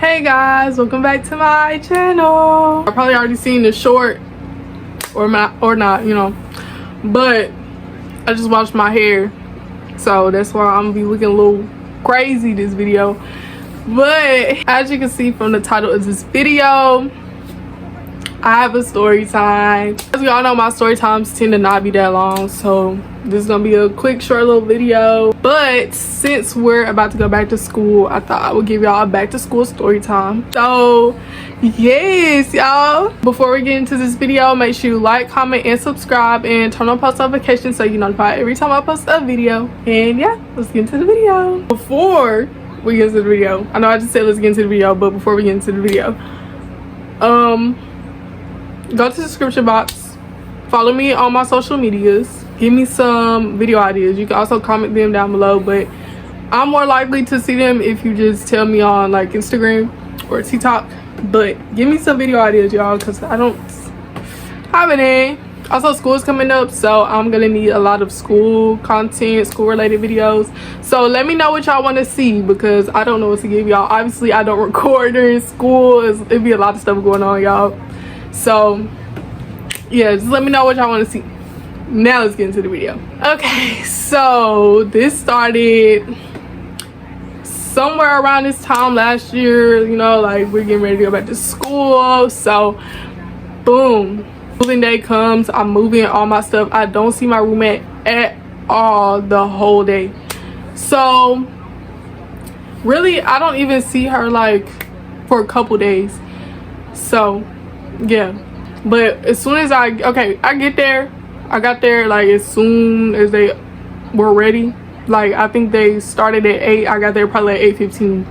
Hey guys, welcome back to my channel. I've probably already seen the short or not, you know, but I just washed my hair, so that's why I'm gonna be looking a little crazy this video. But as you can see from the title of this video, I have a story time. As we all know, my story times tend to not be that long, so this is gonna be a quick short little video. But since we're about to go back to school, I thought I would give y'all a back to school story time. So yes, y'all, before we get into this video, make sure you like, comment, and subscribe, and turn on post notifications so you're notified every time I post a video. And yeah, let's get into the video. Before we get into the video, I know I just said let's get into the video, but before we get into the video, go to the description box, follow me on my social medias, give me some video ideas. You can also comment them down below, but I'm more likely to see them if you just tell me on like Instagram or TikTok. But give me some video ideas, y'all, because I don't have any. Also, school's coming up, so I'm gonna need a lot of school content, school related videos. So let me know what y'all want to see, because I don't know what to give y'all. Obviously I don't record during school. It'd be a lot of stuff going on, y'all. So yeah, just let me know what y'all want to see. Now let's get into the video. Okay, so this started somewhere around this time last year. You know, like we're getting ready to go back to school, so boom, moving day comes. I'm moving all my stuff. I don't see my roommate at all the whole day, so really I don't even see her like for a couple days. So yeah, but as soon as I get there, I got there like as soon as they were ready. Like I think they started at 8. I got there probably at 8:15.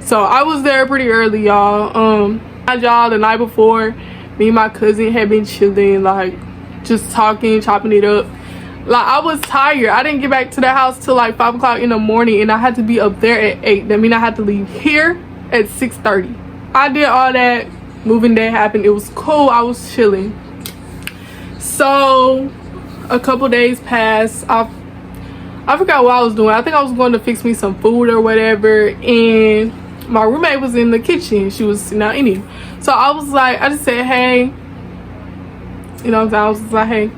So I was there pretty early, y'all. Y'all, the night before, me and my cousin had been chilling, like just talking, chopping it up. Like I was tired. I didn't get back to the house till like 5 o'clock in the morning, and I had to be up there at 8. That means I had to leave here at 6:30. I did all that. Moving day happened. It was cool. I was chilling. So a couple days passed. I forgot what I was doing. I think I was going to fix me some food or whatever, and my roommate was in the kitchen. She was sitting out eating. So I was like, I just said hey, you know what I'm saying? I was just like hey,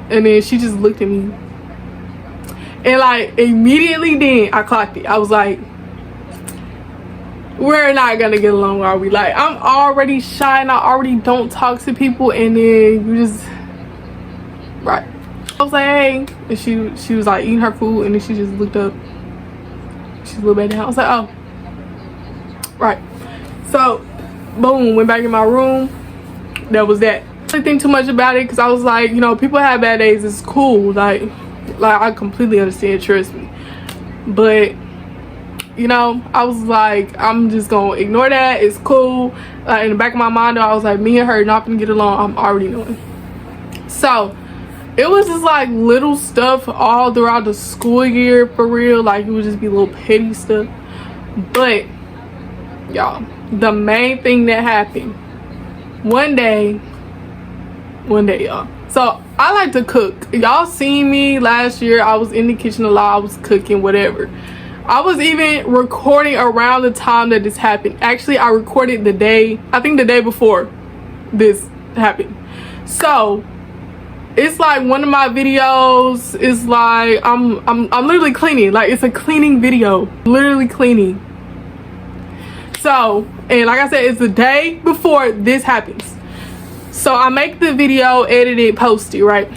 and then she just looked at me, and like immediately then I clocked it. I was like, we're not gonna get along, are we? Like I'm already shy and I already don't talk to people, and then you just right. I was like hey, and she was like eating her food, and then she just looked up. She looked back down. I was like oh, right. So boom, went back in my room. That was that. I didn't think too much about it because I was like, you know, people have bad days. It's cool. Like I completely understand. Trust me. But you know, I was like, I'm just gonna ignore that. It's cool. In the back of my mind, I was like, me and her not gonna get along. I'm already knowing. So it was just like little stuff all throughout the school year, for real. Like it would just be little petty stuff. But y'all, the main thing that happened one day, y'all. So I like to cook. Y'all seen me last year. I was in the kitchen a lot. I was cooking, whatever. I was even recording around the time that this happened. Actually, I recorded the day, I think the day before this happened. So it's like one of my videos is like I'm literally cleaning. Like it's a cleaning video, literally cleaning. So, and like I said, it's the day before this happens. So I make the video, edit it, post it, right?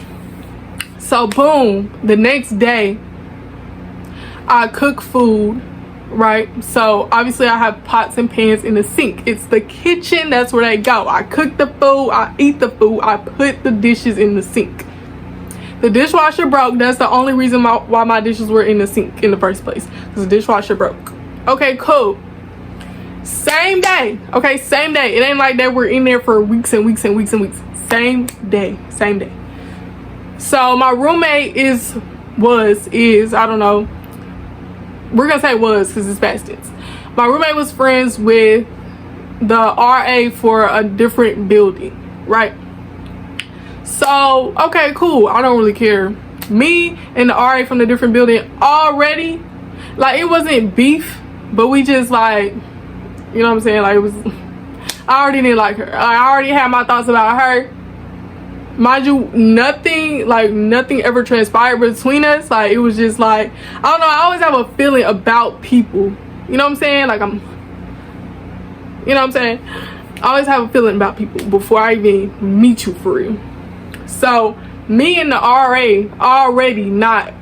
So boom, the next day I cook food, right? So obviously I have pots and pans in the sink. It's the kitchen, that's where they go. I cook the food, I eat the food, I put the dishes in the sink. The dishwasher broke. That's the only reason why my dishes were in the sink in the first place, because the dishwasher broke. Okay, cool. Same day. Okay, same day. It ain't like they were in there for weeks and weeks and weeks and weeks. Same day. So my roommate is I don't know, we're gonna say was because it's past tense. My roommate was friends with the RA for a different building, right? So okay, cool, I don't really care. Me and the RA from the different building already, like, it wasn't beef, but we just like You know what I'm saying? Like, it was, I already didn't like her. I already had my thoughts about her. Mind you, nothing ever transpired between us. Like, it was just like, I don't know, I always have a feeling about people. You know what I'm saying? Like, you know what I'm saying? I always have a feeling about people before I even meet you for real. So, me and the RA already not,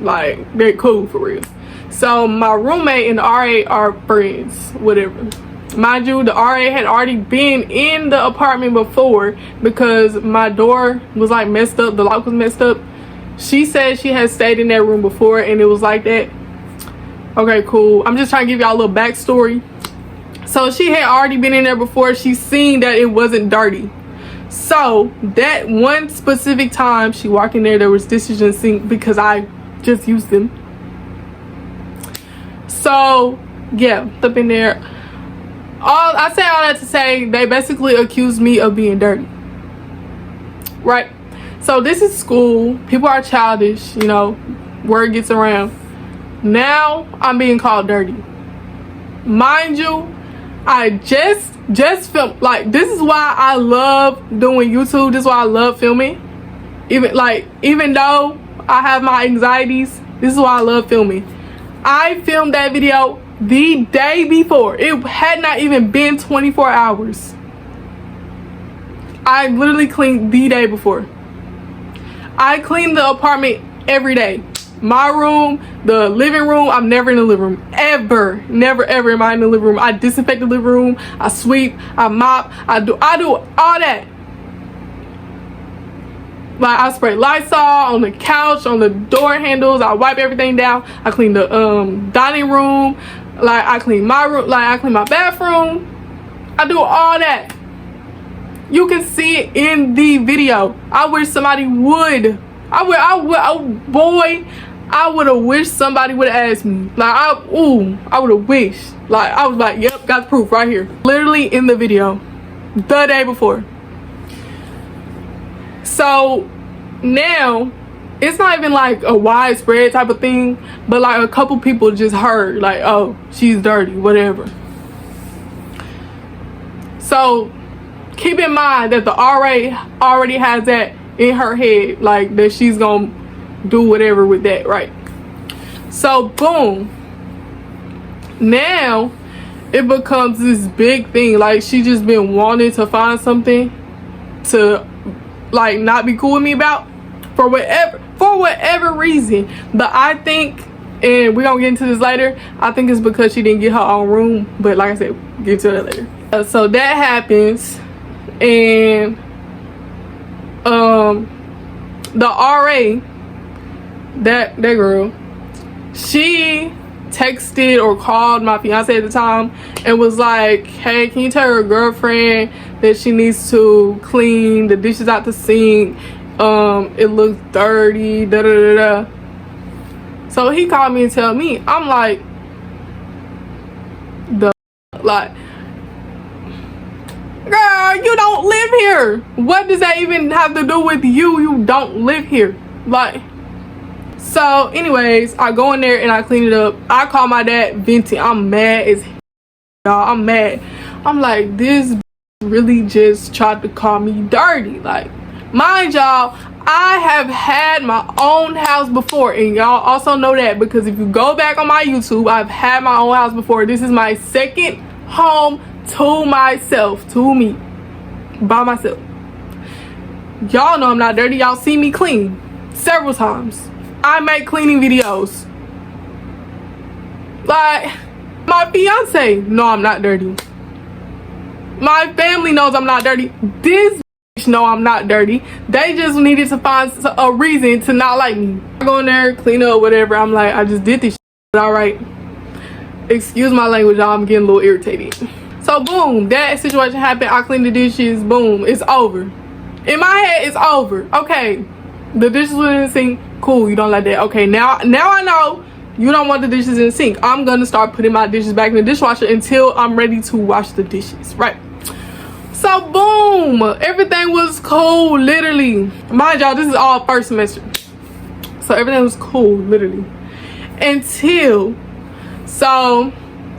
like, they're cool for real. So, my roommate and the RA are friends, whatever. Mind you, the RA had already been in the apartment before because my door was like messed up, the lock was messed up. She said she had stayed in that room before and it was like that. Okay, cool. I'm just trying to give y'all a little backstory. So she had already been in there before. She seen that it wasn't dirty. So that one specific time she walked in there was dishes in the sink because I just used them. So yeah, up in there. I say all that to say they basically accused me of being dirty, right? So this is school, people are childish, you know, word gets around. Now I'm being called dirty. Mind you, I just filmed. Like, this is why I love doing YouTube. This is why I love filming. Even though I have my anxieties, this is why I love filming. I filmed that video the day before. It had not even been 24 hours. I literally cleaned the day before. I clean the apartment every day. My room, the living room, I'm never in the living room. Ever. Never ever am I in the living room. I disinfect the living room. I sweep. I mop. I do all that. Like, I spray Lysol on the couch, on the door handles. I wipe everything down. I clean the dining room. Like, I clean my room. Like, I clean my bathroom. I do all that. You can see it in the video. I wish somebody would. I would have wished somebody would have asked me. Like, I would have wished. Like, I was like, yep, got the proof right here. Literally in the video. The day before. So, now, it's not even like a widespread type of thing, but like a couple people just heard, like, oh, she's dirty, whatever. So, keep in mind that the RA already has that in her head, like, that she's gonna do whatever with that, right? So, boom. Now, it becomes this big thing. Like, she just been wanting to find something to, like, not be cool with me about for whatever reason. But I think, and we're gonna get into this later, I think it's because she didn't get her own room. But like I said, get to that later. So that happens, and the RA, that girl, she texted or called my fiance at the time and was like, hey, can you tell her girlfriend that she needs to clean the dishes out the sink? It looks dirty, da da da da. So he called me and tell me, I'm like, like, girl, you don't live here. What does that even have to do with you? You don't live here. Like, so anyways, I go in there and I clean it up. I call my dad venting. I'm mad as hell, y'all. I'm mad. I'm like, this really just tried to call me dirty. Like, mind y'all, I have had my own house before, and y'all also know that because if you go back on my YouTube, I've had my own house before. This is my second home to myself, to me, by myself. Y'all know I'm not dirty. Y'all see me clean several times. I make cleaning videos. Like, my fiance know I'm not dirty. My family knows I'm not dirty. This know I'm not dirty. They just needed to find a reason to not like me. I go in there, clean up, whatever. I'm like, I just did this shit. All right. Excuse my language, y'all. I'm getting a little irritated. So boom, that situation happened. I cleaned the dishes. Boom, it's over. In my head, it's over. Okay, the dishes were in the sink. Cool, you don't like that. Okay, now I know you don't want the dishes in the sink. I'm gonna start putting my dishes back in the dishwasher until I'm ready to wash the dishes, right? So boom, everything was cool, literally. Mind y'all, this is all first semester, so everything was cool, literally, until, so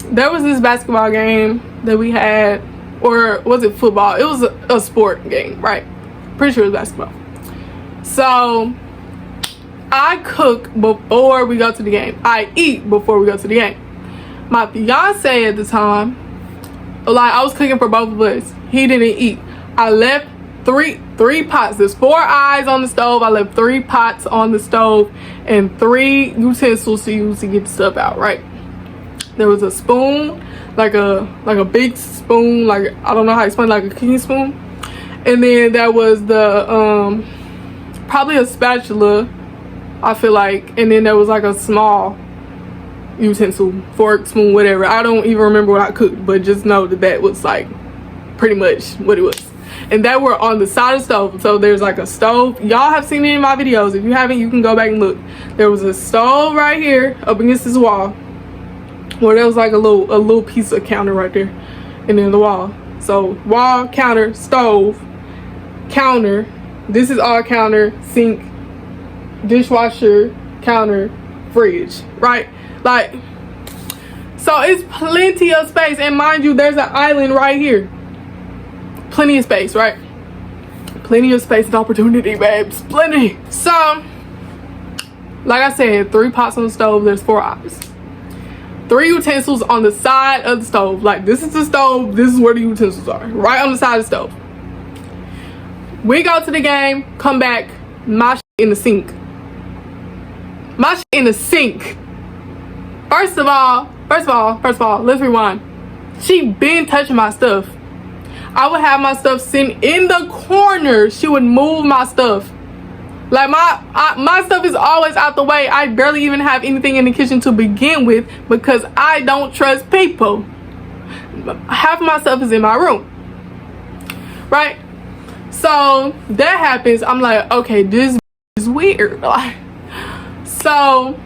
there was this basketball game that we had, or was it football? It was a sport game, right? Pretty sure it was basketball. So I cook before we go to the game. I eat before we go to the game. My fiance at the time, like, I was cooking for both of us. He didn't eat. I left three pots. There's 4 eyes on the stove. I left 3 pots on the stove and 3 utensils to use to get the stuff out, right? There was a spoon, like a big spoon, like, I don't know how to explain, like a cooking spoon. And then there was the probably a spatula, I feel like. And then there was like a small utensil, fork, spoon, whatever. I don't even remember what I cooked, but just know that that was like pretty much what it was. And that were on the side of the stove. So there's like a stove. Y'all have seen it in my videos. If you haven't, you can go back and look. There was a stove right here up against this wall, where there was like a little piece of counter right there, and then the wall. So wall, counter, stove, counter. This is all counter, sink, dishwasher, counter, fridge, right? Like, so it's plenty of space. And mind you, there's an island right here. Plenty of space, right? Plenty of space and opportunity, babes. Plenty. So, like I said, 3 pots on the stove. There's 4 eyes. 3 utensils on the side of the stove. Like, this is the stove. This is where the utensils are. Right on the side of the stove. We go to the game. Come back. My shit in the sink. My shit in the sink. First of all, let's rewind. She been touching my stuff. I would have my stuff sitting in the corner. She would move my stuff. Like, my stuff is always out the way. I barely even have anything in the kitchen to begin with because I don't trust people. Half of my stuff is in my room. Right? So that happens. I'm like, okay, this is weird. Like, so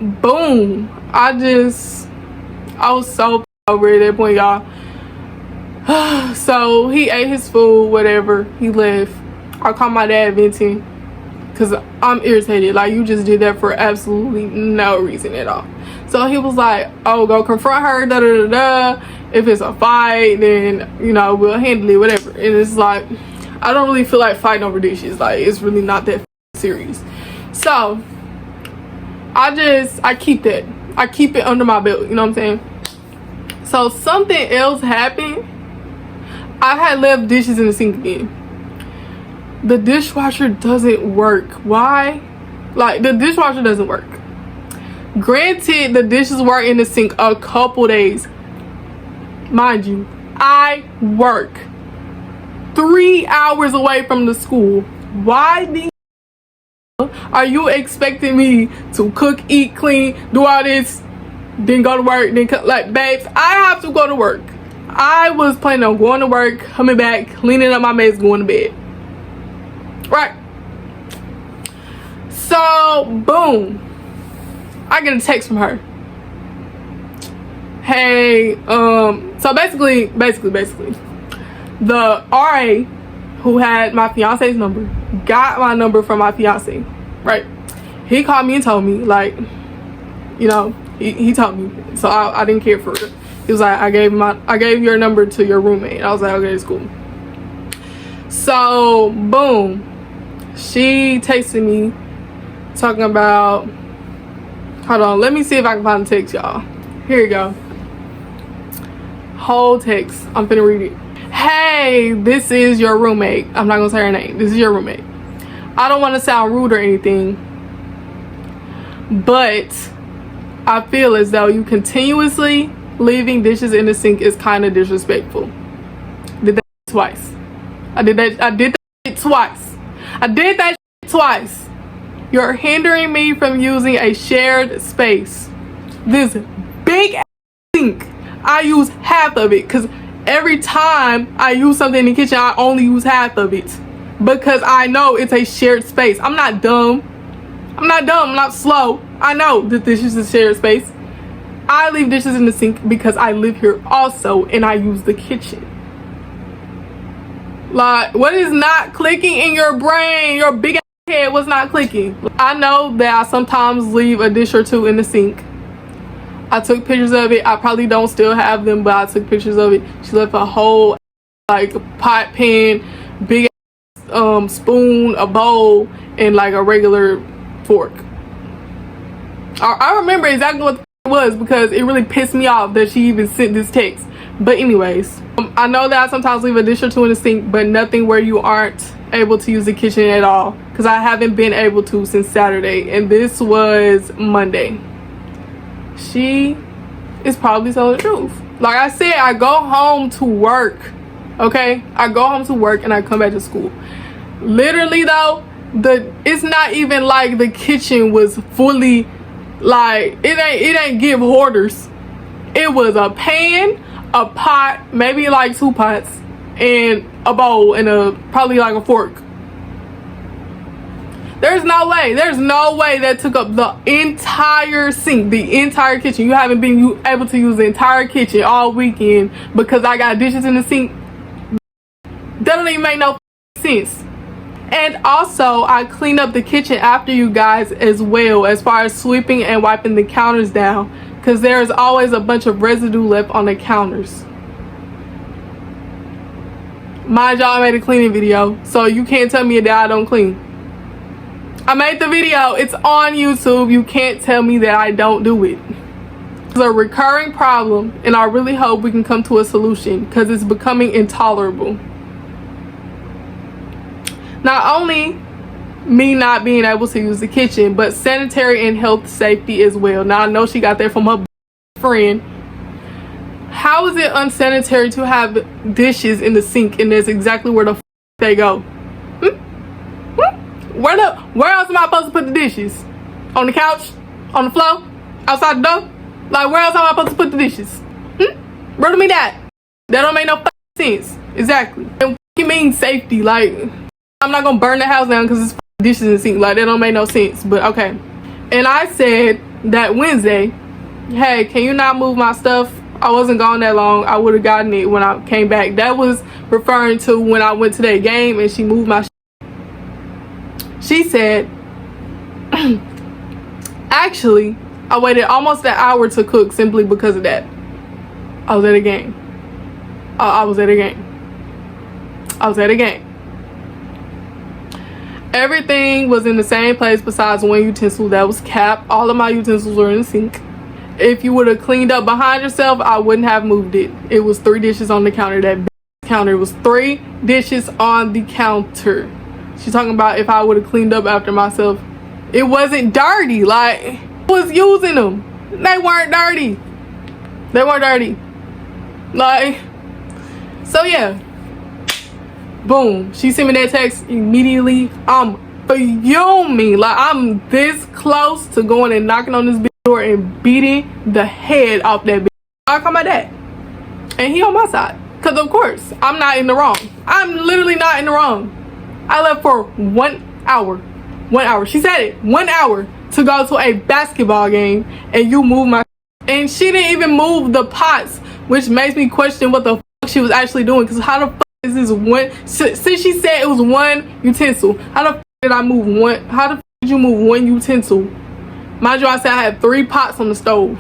boom. I was so over at that point, y'all. So he ate his food, whatever. He left. I called my dad venting because I'm irritated. Like, you just did that for absolutely no reason at all. So he was like, oh, go confront her, da da da da. If it's a fight, then, you know, we'll handle it, whatever. And it's like, I don't really feel like fighting over dishes. Like, it's really not that serious. So I keep that. I keep it under my belt, you know what I'm saying? So something else happened. I had left dishes in the sink again. The dishwasher doesn't work. Why? Like, the dishwasher doesn't work. Granted, the dishes were in the sink a couple days. Mind you, I work 3 hours away from the school. Why the are you expecting me to cook, eat, clean, do all this, then go to work, then like, babes, I have to go to work. I was planning on going to work, coming back, cleaning up my mess, going to bed. Right? So, boom. I get a text from her. Hey, so basically, the RA who had my fiance's number got my number from my fiance, right? He called me and told me, like, you know, he told me. So I didn't care for it. He was like, I gave your number to your roommate. I was like, okay, it's cool. So, boom. She texted me talking about, hold on, let me see if I can find the text, y'all. Here you go. Whole text. I'm finna read it. Hey, this is your roommate. I'm not gonna say her name. This is your roommate. I don't want to sound rude or anything, but I feel as though you continuously leaving dishes in the sink is kind of disrespectful. Did that twice. I did that twice. I did that twice. You're hindering me from using a shared space. This big ass sink, I use half of it because every time I use something in the kitchen, I only use half of it because I know it's a shared space. I'm not dumb. I'm not slow. I know that this is a shared space. I leave dishes in the sink because I live here also and I use the kitchen. Like, what is not clicking in your brain? Your big ass head was not clicking. I know that I sometimes leave a dish or two in the sink. I took pictures of it. I probably don't still have them, but I took pictures of it. She left a whole like pot pan, big spoon, a bowl, and like a regular fork. I remember exactly what it was because it really pissed me off that she even sent this text. But anyways, I know that I sometimes leave a dish or two in the sink, but nothing where you aren't able to use the kitchen at all, because I haven't been able to since Saturday, and this was Monday. She is probably telling the truth. Like I said, I go home to work, okay? I go home to work and I come back to school. Literally though, it's not even like the kitchen was fully, like, it ain't give hoarders. It was a pan, a pot, maybe like 2 pots, and a bowl, and probably like a fork. There's no way that took up the entire sink, the entire kitchen. You haven't been able to use the entire kitchen all weekend because I got dishes in the sink. That don't even make no sense. And also, I cleaned up the kitchen after you guys as well, as far as sweeping and wiping the counters down, because there's always a bunch of residue left on the counters. Mind y'all, I made a cleaning video, so you can't tell me that I don't clean. I made the video. It's on YouTube. You can't tell me that I don't do it. It's a recurring problem, and I really hope we can come to a solution because it's becoming intolerable. Not only me not being able to use the kitchen, but sanitary and health safety as well. Now, I know she got that from her friend. How is it unsanitary to have dishes in the sink and that's exactly where the they go? Where else am I supposed to put the dishes? On the couch? On the floor? Outside the door? Like, where else am I supposed to put the dishes? Riddle me that. That don't make no sense. Exactly. And what you mean safety? Like, I'm not gonna burn the house down because it's dishes in the sink. Like, that don't make no sense. But okay. And I said that Wednesday, hey, can you not move my stuff? I wasn't gone that long. I would have gotten it when I came back. That was referring to when I went to that game and she moved my shit. She said, actually, I waited almost an hour to cook simply because of that. I was at a game. I was at a game. Everything was in the same place besides one utensil. That was Cap. All of my utensils were in the sink. If you would have cleaned up behind yourself, I wouldn't have moved it. It was 3 dishes on the counter. That counter was 3 dishes on the counter. She's talking about if I would have cleaned up after myself. It wasn't dirty. Like, I was using them. They weren't dirty. Like, so yeah. Boom. She sent me that text immediately. I'm fuming. Like, I'm this close to going and knocking on this bitch door and beating the head off that bitch. I call my dad. And he on my side. Because, of course, I'm not in the wrong. I'm literally not in the wrong. I left for 1 hour. 1 hour. She said it. 1 hour to go to a basketball game and you move my... And she didn't even move the pots, which makes me question what the fuck she was actually doing. Because how the fuck is this one... Since she said it was 1 utensil, how the fuck did I move one... How the fuck did you move 1 utensil? Mind you, I said I had 3 pots on the stove.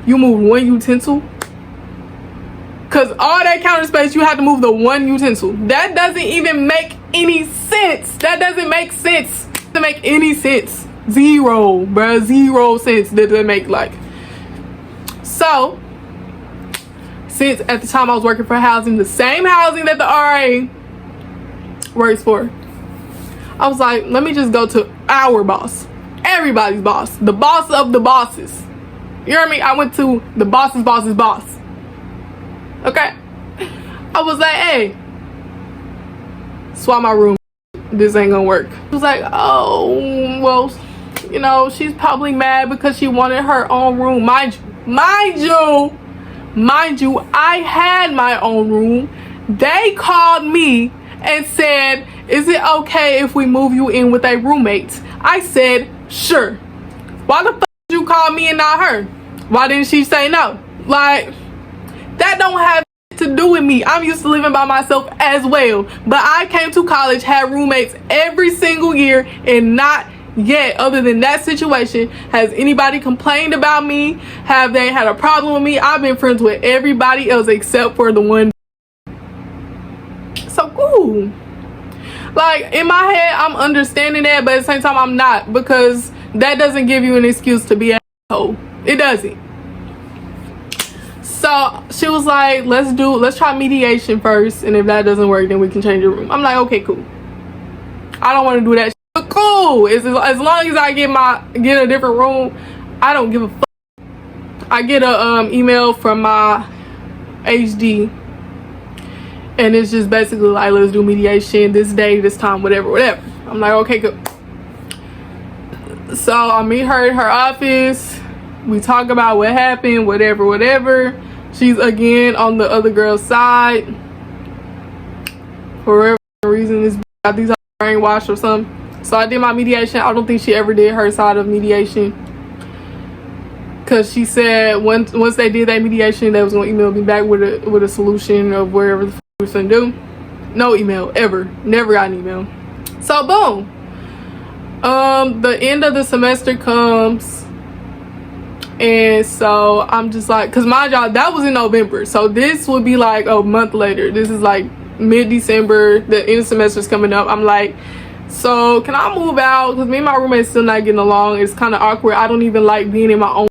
You moved 1 utensil? Because all that counter space, you have to move the 1 utensil. That doesn't even make any sense. That doesn't make sense. Doesn't make any sense. Zero, bruh. 0 sense. That doesn't make, like... So, since at the time I was working for housing, the same housing that the RA works for, I was like, let me just go to our boss. Everybody's boss. The boss of the bosses. You hear me? I went to the boss's boss's boss. Okay? I was like, hey, swap my room. This ain't gonna work. I was like, oh, well, you know, she's probably mad because she wanted her own room. Mind you, I had my own room. They called me and said, is it okay if we move you in with a roommate? I said, sure. Why the fuck did you call me and not her? Why didn't she say no? Like, that don't have to do with me. I'm used to living by myself as well. But I came to college, had roommates every single year, and not yet. Other than that situation, has anybody complained about me? Have they had a problem with me? I've been friends with everybody else except for the one. So cool. Like, in my head, I'm understanding that, but at the same time, I'm not, because that doesn't give you an excuse to be a hoe. It doesn't. So she was like, let's try mediation first, and if that doesn't work, then we can change the room. I'm like, okay, cool. I don't want to do that, but cool. As long as I get a different room, I don't give a fuck. I get a email from my HD, and it's just basically like, let's do mediation this day, this time, whatever. I'm like, okay, good. So I meet her in her office. We talk about what happened, whatever. She's again on the other girl's side. For whatever reason, this got these brainwashed or something. So I did my mediation. I don't think she ever did her side of mediation, because she said once they did that mediation, they was gonna email me back with a solution of whatever the fuck we was gonna do. No email ever. Never got an email. So boom. The end of the semester comes, and so I'm just like, because my job, that was in November, so this would be like a month later. This is like mid-December. The end of semester's coming up. I'm like, so can I move out? Because me and my roommate's still not getting along. It's kind of awkward. I don't even like being in my own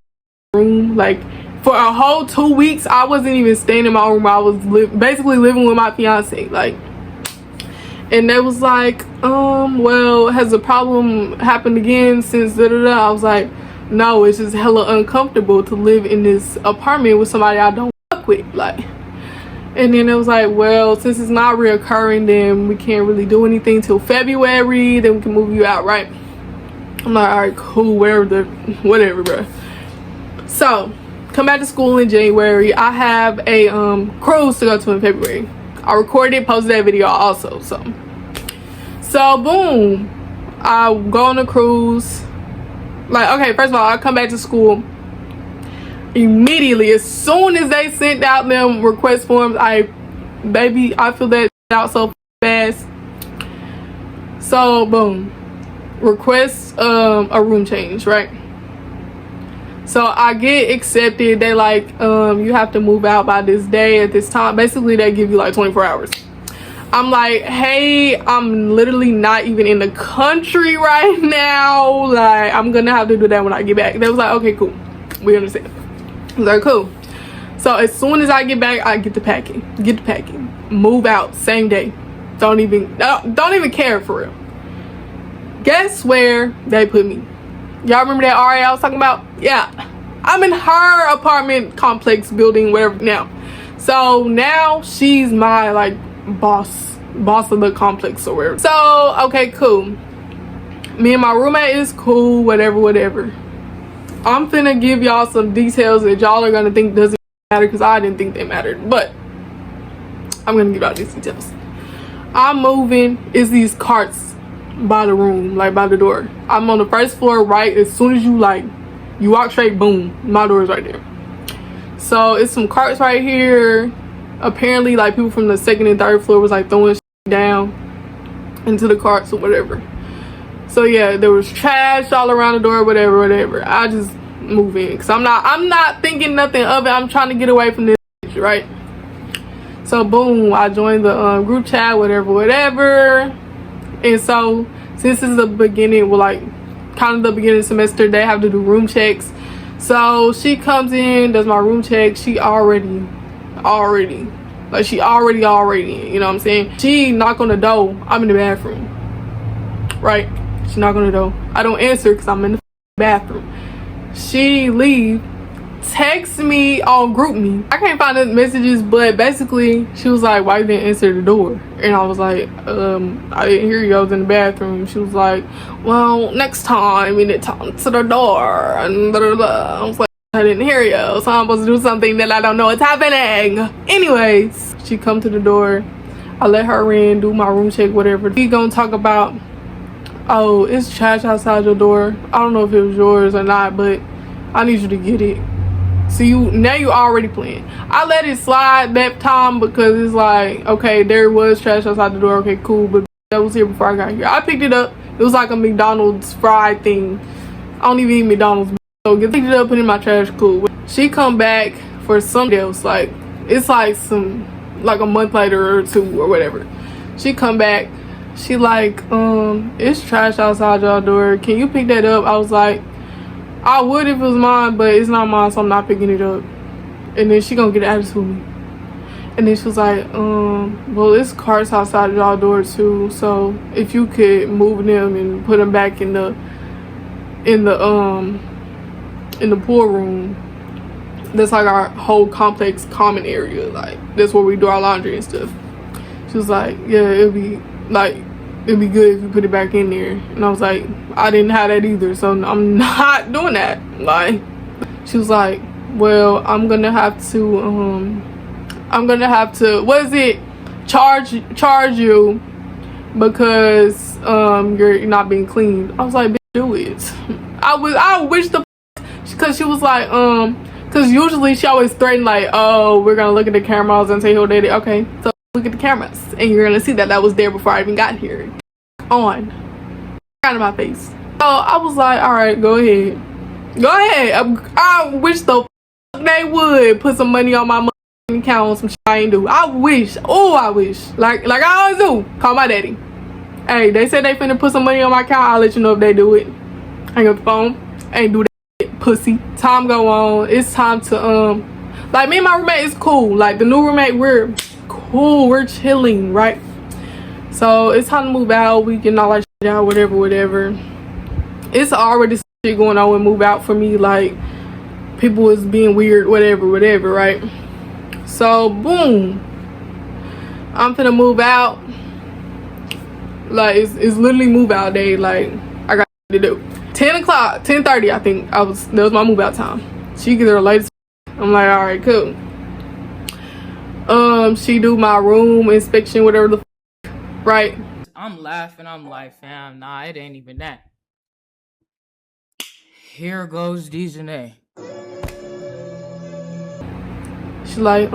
room. Like, for a whole 2 weeks, I wasn't even staying in my own room. I was basically living with my fiance. Like, and they was like, well, has a problem happened again since da-da-da? I was like, no, it's just hella uncomfortable to live in this apartment with somebody I don't fuck with. Like, and then it was like, well, since it's not reoccurring, then we can't really do anything till February. Then we can move you out, right? I'm like, all right, cool, whatever, bro. So, come back to school in January. I have a cruise to go to in February. I recorded, posted that video also. So boom, I go on a cruise. Like, okay, first of all, I come back to school immediately. As soon as they sent out them request forms, I fill that out so fast. So boom, request a room change, right? So I get accepted. They like, you have to move out by this day at this time. Basically, they give you like 24 hours. I'm like, hey, I'm literally not even in the country right now. Like, I'm gonna have to do that when I get back. They was like, okay, cool, we understand. I was like, cool. So as soon as I get back, I get the packing, move out same day. Don't even care for real. Guess where they put me? Y'all remember that RA I was talking about? Yeah, I'm in her apartment complex building, whatever now. So now she's my like boss of the complex or whatever. So okay, cool. Me and my roommate is cool, whatever. I'm finna give y'all some details that y'all are gonna think doesn't matter, because I didn't think they mattered, but I'm gonna give y'all these details. I'm moving. It's these carts by the room, like by the door. I'm on the first floor, right? As soon as you walk straight, boom, my door is right there. So it's some carts right here. Apparently, like, people from the second and third floor was like throwing shit down into the carts or whatever. So yeah, there was trash all around the door, whatever. I just move in, because I'm not thinking nothing of it. I'm trying to get away from this, right? So boom, I joined the group chat, whatever. And so since this is the beginning, well, like kind of the beginning of the semester, they have to do room checks. So she comes in, does my room check. She already, you know what I'm saying? She knock on the door. I'm in the bathroom, right? She knock on the door. I don't answer because I'm in the bathroom. She leave, text me on group me. I can't find the messages, but basically she was like, why you didn't answer the door? And I was like, I didn't hear you, I was in the bathroom. She was like, well, next time you need to talk to the door, and blah, blah, blah. I was like, I didn't hear you, so I'm supposed to do something that I don't know what's happening. Anyways, she come to the door. I let her in, do my room check, whatever. We gonna talk about, oh, it's trash outside your door. I don't know if it was yours or not, but I need you to get it. So now you already playing. I let it slide that time because it's like, okay, there was trash outside the door. Okay, cool, but that was here before I got here. I picked it up, It was like a McDonald's fried thing. I don't even eat McDonald's. So get it up, put it in my trash, cool. She come back for something else. Like, it's like a month later or 2 or whatever. She come back. She like, it's trash outside y'all door. Can you pick that up? I was like, I would if it was mine, but it's not mine, so I'm not picking it up. And then she gonna get an attitude with me. And then she was like, well, it's carts outside of y'all door too. So if you could move them and put them back in the pool room. That's like our whole complex common area. Like, that's where we do our laundry and stuff. She was like, yeah, it'd be good if you put it back in there. And I was like, I didn't have that either, so I'm not doing that. Like, she was like, well, I'm gonna have to what is it, charge you because you're not being cleaned. I was like, bitch, do it. I wish the, because she was like, because usually she always threatened like, oh, we're gonna look at the cameras and say who did it. Okay, so look at the cameras and you're gonna see that was there before I even got here. On out of my face. So I was like, all right, go ahead. I wish the they would put some money on my account on some shit I ain't do. I wish like I always do. Call my daddy. Hey, they said they finna put some money on my account. I'll let you know if they do it. Hang up the phone. Ain't do that shit, pussy. Time go on. It's time to like, me and my roommate is cool. Like, the new roommate, we're cool. We're chilling, right? So it's time to move out. We getting all that shit out, whatever. It's already shit going on with move out for me. Like, people is being weird, whatever, right? So boom, I'm finna move out. Like, it's literally move out day. Like, I got to do 10 o'clock, 10:30. I think that was my move out time. She get her latest. I'm like, all right, cool. She do my room inspection, whatever the right. I'm laughing. I'm like, fam, nah, it ain't even that. Here goes Dejanay. She's like,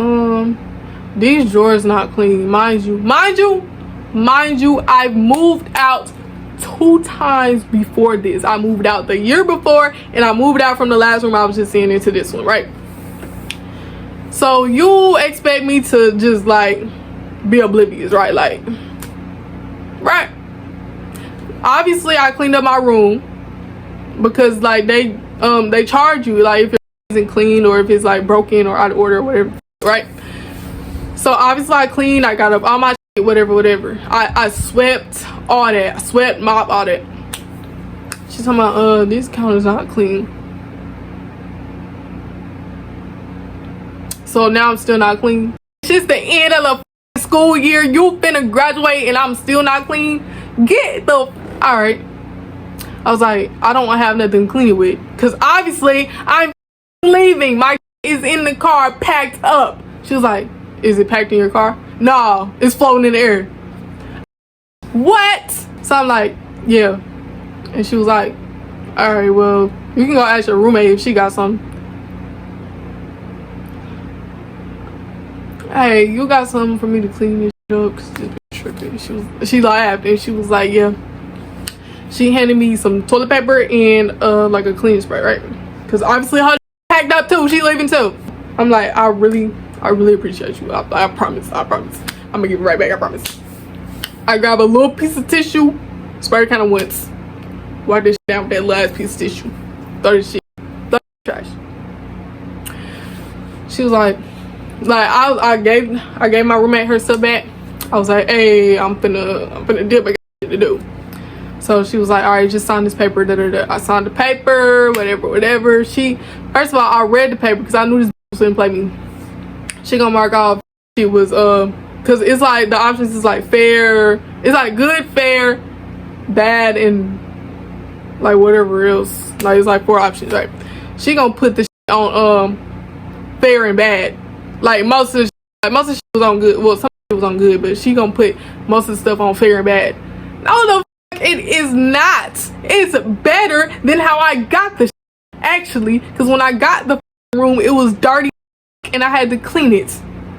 these drawers not clean. Mind you, I've moved out 2 times before this. I moved out the year before, and I moved out from the last room I was just in into this one, right? So you expect me to just like be oblivious, right? Like, right? Obviously I cleaned up my room because like they charge you like if it isn't clean or if it's like broken or out of order or whatever, right? So obviously I cleaned, I got up all my shit, whatever. I swept all that. I swept, mop, all that. She's talking about this counter's not clean. So now I'm still not clean. It's just the end of the school year. You finna graduate and I'm still not clean. Get the alright. I was like, I don't have nothing to clean it with. Cause obviously I'm leaving. My is in the car packed up. She was like, is it packed in your car? No, it's floating in the air. What? So I'm like, yeah. And she was like, alright, well, you can go ask your roommate if she got something. Hey, you got something for me to clean this shit up? Cause this bitch tripping. She laughed and she was like, yeah. She handed me some toilet paper and like a cleaning spray, right? Cause obviously her packed up too. She leaving too. I'm like, I really appreciate you. I promise. I'm gonna give it right back. I promise. I grab a little piece of tissue, spray it kind of once, wipe this shit down with that last piece of tissue, throw this shit, trash. She was like I gave my roommate her stuff back. I was like, hey, I'm finna dip. I got shit to do. So she was like, all right, just sign this paper. I signed the paper, whatever. First of all, I read the paper because I knew this bitch wouldn't play me. She gonna mark off. She was because it's like the options is like fair. It's like good, fair, bad, and like whatever else. Like it's like 4 options, right? She gonna put the shit on fair and bad. Like most of the shit was on good. Well, some shit was on good, but she gonna put most of the stuff on fair and bad. No, the fuck it is not. It's better than how I got the shit, actually. Because when I got the room, it was dirty and I had to clean it.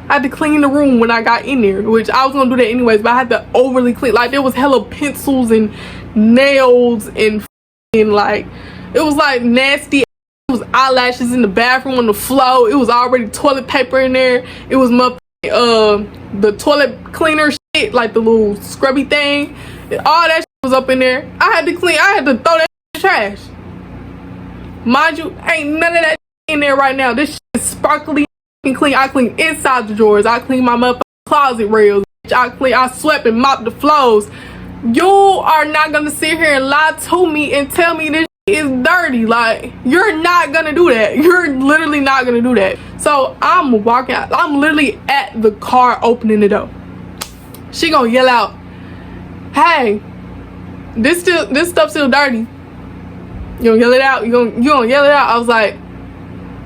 I had to clean the room when I got in there, which I was gonna do that anyways, but I had to overly clean. Like there was hella pencils and nails and like, it was like nasty. It was eyelashes in the bathroom on the floor. It was already toilet paper in there. It was the toilet cleaner shit, like the little scrubby thing. All that shit was up in there. I had to throw that shit in the trash. Mind you, ain't none of that shit in there right now. This shit is sparkly and clean. I clean inside the drawers. I clean my motherfucking closet rails. I swept and mopped the floors. You are not gonna sit here and lie to me and tell me this is dirty. Like, you're not gonna do that. You're literally not gonna do that. So I'm walking out. I'm literally at the car opening the door. She gonna yell out, "Hey, this stuff's still dirty." You gonna yell it out? You gonna yell it out? I was like,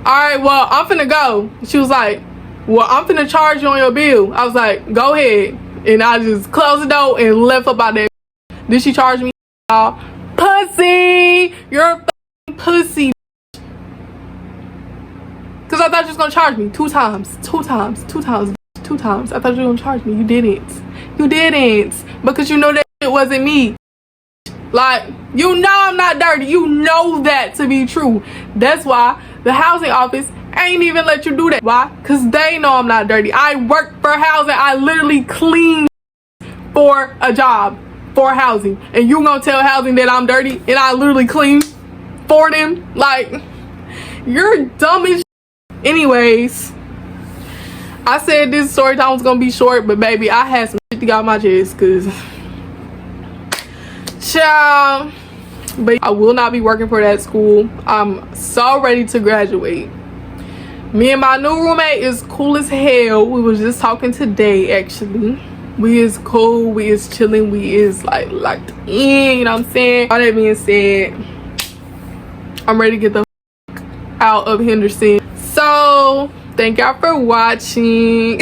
all right, well, I'm finna go. She was like, well, I'm finna charge you on your bill. I was like, go ahead. And I just closed the door and left up out there. Did she charge me? Pussy! You're a pussy. Because I thought you was going to charge me 2 times. 2 times. 2 times. 2 times. I thought you were going to charge me. You didn't. You didn't. Because you know that it wasn't me. Like, you know I'm not dirty. You know that to be true. That's why the housing office ain't even let you do that. Why? Because they know I'm not dirty. I work for housing. I literally clean for a job. For housing, and you gonna tell housing that I'm dirty and I literally clean for them? Like, you're dumb as shit. Anyways, I said this story time was gonna be short, but baby, I had some shit to get out my chest, cause child. But I will not be working for that school. I'm so ready to graduate. Me and my new roommate is cool as hell. We was just talking today, actually. We is cool, we is chilling, we is like locked in, you know what I'm saying? All that being said, I'm ready to get the out of Henderson. So thank y'all for watching.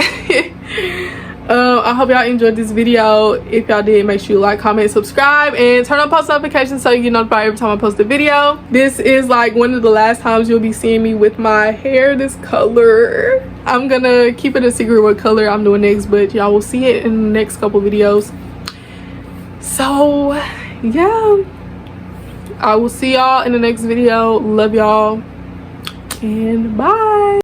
I hope y'all enjoyed this video. If y'all did, make sure you like, comment, subscribe, and turn on post notifications so you get notified every time I post a video. This is like one of the last times you'll be seeing me with my hair this color. I'm gonna keep it a secret what color I'm doing next, but y'all will see it in the next couple videos. So yeah, I will see y'all in the next video. Love y'all and bye.